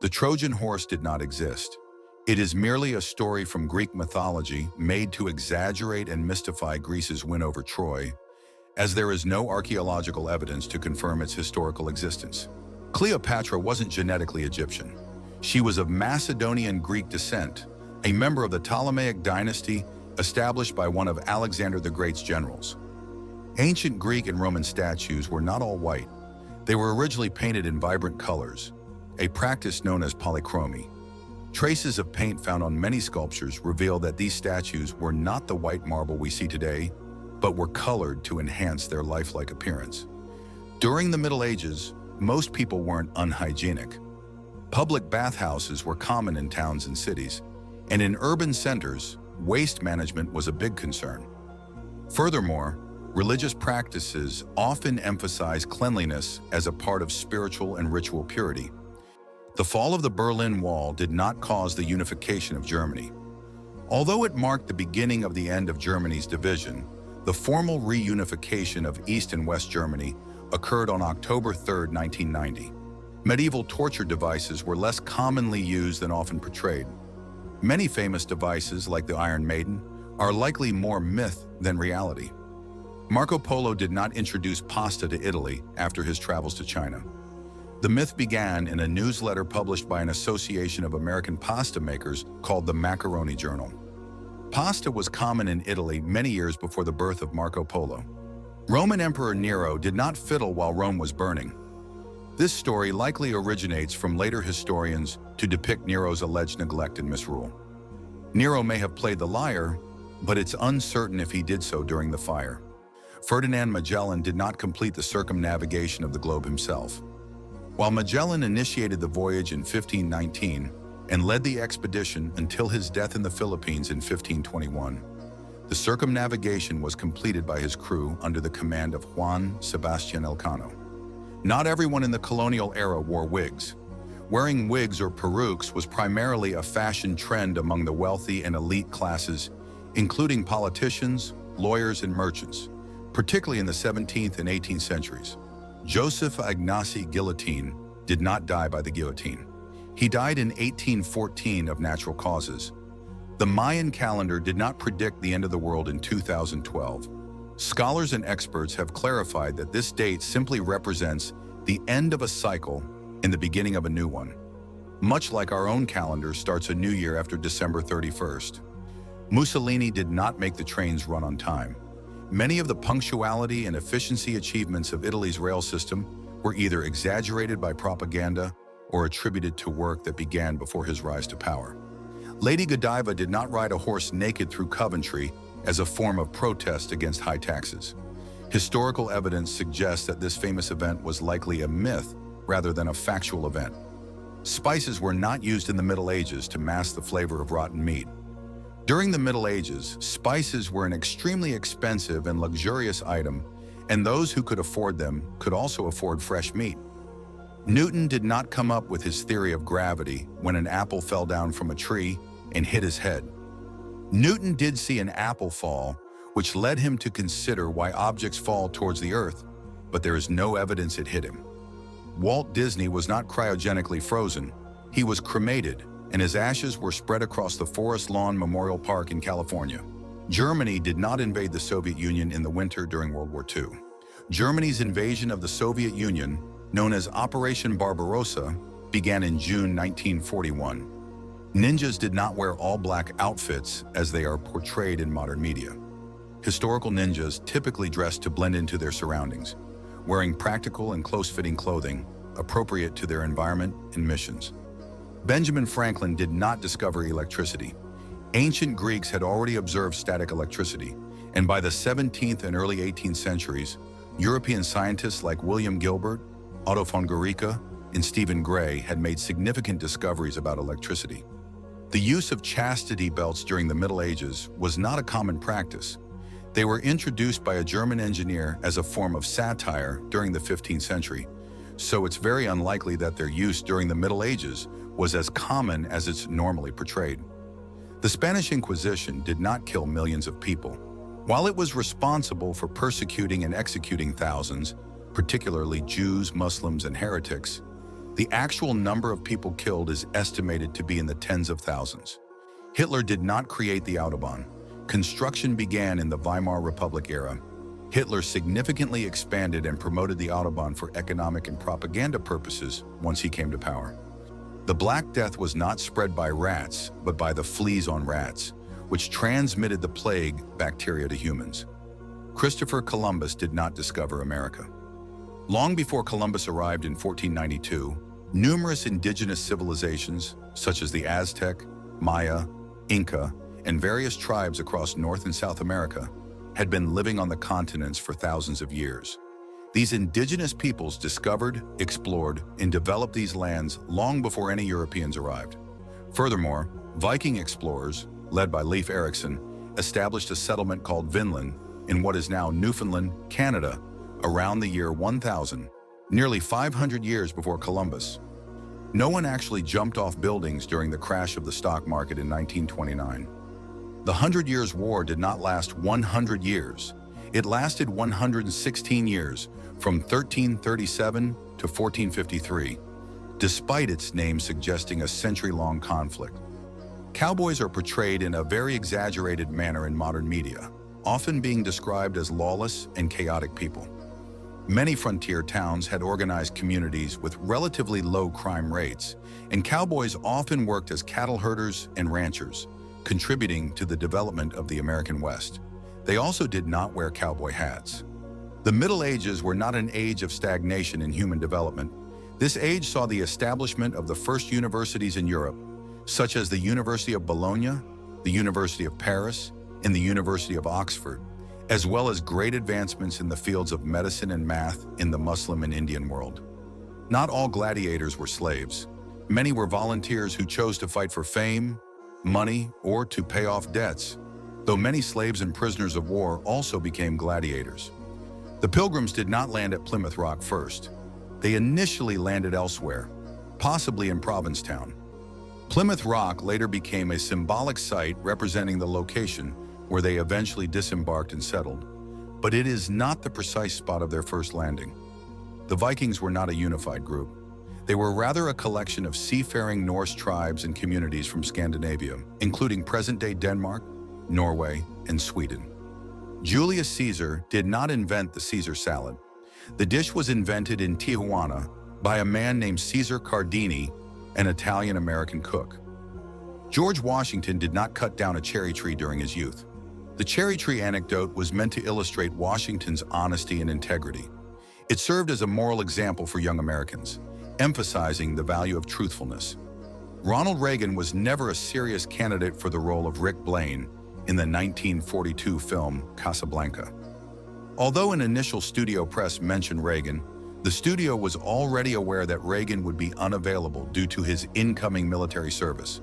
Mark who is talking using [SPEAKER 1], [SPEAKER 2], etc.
[SPEAKER 1] The Trojan Horse did not exist. It is merely a story from Greek mythology made to exaggerate and mystify Greece's win over Troy, as there is no archaeological evidence to confirm its historical existence. Cleopatra wasn't genetically Egyptian. She was of Macedonian Greek descent, a member of the Ptolemaic dynasty established by one of Alexander the Great's generals. Ancient Greek and Roman statues were not all white. They were originally painted in vibrant colors, a practice known as polychromy. Traces of paint found on many sculptures reveal that these statues were not the white marble we see today, but were colored to enhance their lifelike appearance. During the Middle Ages, most people weren't unhygienic. Public bathhouses were common in towns and cities, and in urban centers, waste management was a big concern. Furthermore, religious practices often emphasize cleanliness as a part of spiritual and ritual purity. The fall of the Berlin Wall did not cause the unification of Germany. Although it marked the beginning of the end of Germany's division, the formal reunification of East and West Germany occurred on October 3, 1990. Medieval torture devices were less commonly used than often portrayed. Many famous devices, like the Iron Maiden, are likely more myth than reality. Marco Polo did not introduce pasta to Italy after his travels to China. The myth began in a newsletter published by an association of American pasta makers called the Macaroni Journal. Pasta was common in Italy many years before the birth of Marco Polo. Roman Emperor Nero did not fiddle while Rome was burning. This story likely originates from later historians to depict Nero's alleged neglect and misrule. Nero may have played the lyre, but it's uncertain if he did so during the fire. Ferdinand Magellan did not complete the circumnavigation of the globe himself. While Magellan initiated the voyage in 1519 and led the expedition until his death in the Philippines in 1521, the circumnavigation was completed by his crew under the command of Juan Sebastian Elcano. Not everyone in the colonial era wore wigs. Wearing wigs or perukes was primarily a fashion trend among the wealthy and elite classes, including politicians, lawyers, and merchants, particularly in the 17th and 18th centuries. Joseph Ignace Guillotine did not die by the guillotine. He died in 1814 of natural causes. The Mayan calendar did not predict the end of the world in 2012. Scholars and experts have clarified that this date simply represents the end of a cycle and the beginning of a new one. Much like our own calendar starts a new year after December 31st. Mussolini did not make the trains run on time. Many of the punctuality and efficiency achievements of Italy's rail system were either exaggerated by propaganda or attributed to work that began before his rise to power. Lady Godiva did not ride a horse naked through Coventry as a form of protest against high taxes. Historical evidence suggests that this famous event was likely a myth rather than a factual event. Spices were not used in the Middle Ages to mask the flavor of rotten meat. During the Middle Ages, spices were an extremely expensive and luxurious item, and those who could afford them could also afford fresh meat. Newton did not come up with his theory of gravity when an apple fell down from a tree and hit his head. Newton did see an apple fall, which led him to consider why objects fall towards the earth, but there is no evidence it hit him. Walt Disney was not cryogenically frozen. He was cremated, and his ashes were spread across the Forest Lawn Memorial Park in California. Germany did not invade the Soviet Union in the winter during World War II. Germany's invasion of the Soviet Union, known as Operation Barbarossa, began in June 1941. Ninjas did not wear all-black outfits as they are portrayed in modern media. Historical ninjas typically dressed to blend into their surroundings, wearing practical and close-fitting clothing appropriate to their environment and missions. Benjamin Franklin did not discover electricity. Ancient Greeks had already observed static electricity, and by the 17th and early 18th centuries, European scientists like William Gilbert, Otto von Guericke, and Stephen Gray had made significant discoveries about electricity. The use of chastity belts during the Middle Ages was not a common practice. They were introduced by a German engineer as a form of satire during the 15th century, so it's very unlikely that their use during the Middle Ages was as common as it's normally portrayed. The Spanish Inquisition did not kill millions of people. While it was responsible for persecuting and executing thousands, particularly Jews, Muslims, and heretics, The actual number of people killed is estimated to be in the tens of thousands. Hitler did not create the Autobahn. Construction began in the Weimar Republic era. Hitler significantly expanded and promoted the Autobahn for economic and propaganda purposes once he came to power. The Black Death was not spread by rats, but by the fleas on rats, which transmitted the plague bacteria to humans. Christopher Columbus did not discover America. Long before Columbus arrived in 1492, numerous indigenous civilizations, such as the Aztec, Maya, Inca, and various tribes across North and South America, had been living on the continents for thousands of years. These indigenous peoples discovered, explored, and developed these lands long before any Europeans arrived. Furthermore, Viking explorers, led by Leif Erikson, established a settlement called Vinland in what is now Newfoundland, Canada, around the year 1000, nearly 500 years before Columbus. No one actually jumped off buildings during the crash of the stock market in 1929. The 100 Years' War did not last 100 years. It lasted 116 years, from 1337 to 1453, despite its name suggesting a century-long conflict. Cowboys are portrayed in a very exaggerated manner in modern media, often being described as lawless and chaotic people. Many frontier towns had organized communities with relatively low crime rates, and cowboys often worked as cattle herders and ranchers, contributing to the development of the American West. They also did not wear cowboy hats. The Middle Ages were not an age of stagnation in human development. This age saw the establishment of the first universities in Europe, such as the University of Bologna, the University of Paris, and the University of Oxford, as well as great advancements in the fields of medicine and math in the Muslim and Indian world. Not all gladiators were slaves. Many were volunteers who chose to fight for fame, money, or to pay off debts, though many slaves and prisoners of war also became gladiators. The Pilgrims did not land at Plymouth Rock first. They initially landed elsewhere, possibly in Provincetown. Plymouth Rock later became a symbolic site representing the location where they eventually disembarked and settled, but it is not the precise spot of their first landing. The Vikings were not a unified group. They were rather a collection of seafaring Norse tribes and communities from Scandinavia, including present-day Denmark, Norway, and Sweden. Julius Caesar did not invent the Caesar salad. The dish was invented in Tijuana by a man named Caesar Cardini, an Italian-American cook. George Washington did not cut down a cherry tree during his youth. The cherry tree anecdote was meant to illustrate Washington's honesty and integrity. It served as a moral example for young Americans, emphasizing the value of truthfulness. Ronald Reagan was never a serious candidate for the role of Rick Blaine in the 1942 film Casablanca. Although an initial studio press mentioned Reagan, the studio was already aware that Reagan would be unavailable due to his incoming military service.